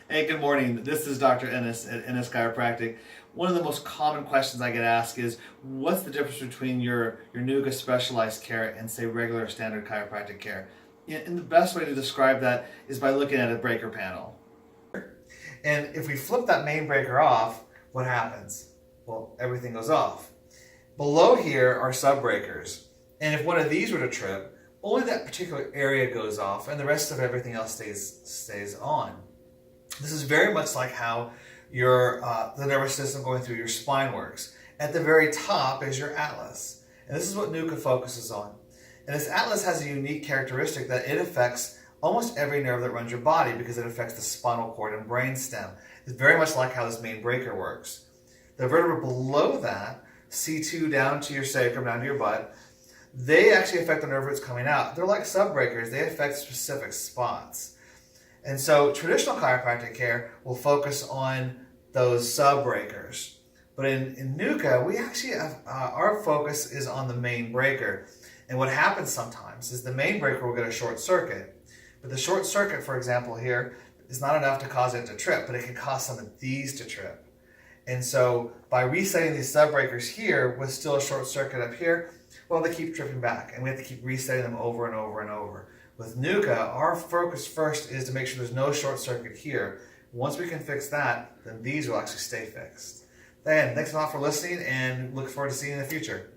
Hey, good morning. This is Dr. Ennis at Ennis Chiropractic. One of the most common questions I get asked is, what's the difference between your NUCCA specialized care and, say, regular standard chiropractic care? And the best way to describe that is by looking at a breaker panel. And if we flip that main breaker off, what happens? Well, everything goes off. Below here are sub breakers. And if one of these were to trip, only that particular area goes off and the rest of everything else stays on. This is very much like how the nervous system going through your spine works. At the very top is your atlas. And this is what NUCCA focuses on. And this atlas has a unique characteristic that it affects almost every nerve that runs your body because it affects the spinal cord and brain stem. It's very much like how this main breaker works. The vertebra below that, C2 down to your sacrum, down to your butt, they actually affect the nerve roots coming out. They're like subbreakers. They affect specific spots. And so traditional chiropractic care will focus on those subbreakers. But in NUCCA, we actually have, our focus is on the main breaker. And what happens sometimes is the main breaker will get a short circuit. But the short circuit, for example, here is not enough to cause it to trip, but it can cause some of these to trip. And so by resetting these subbreakers here with still a short circuit up here, well, they keep tripping back. And we have to keep resetting them over and over and over. With NUCCA, our focus first is to make sure there's no short circuit here. Once we can fix that, then these will actually stay fixed. Then, thanks a lot for listening and look forward to seeing you in the future.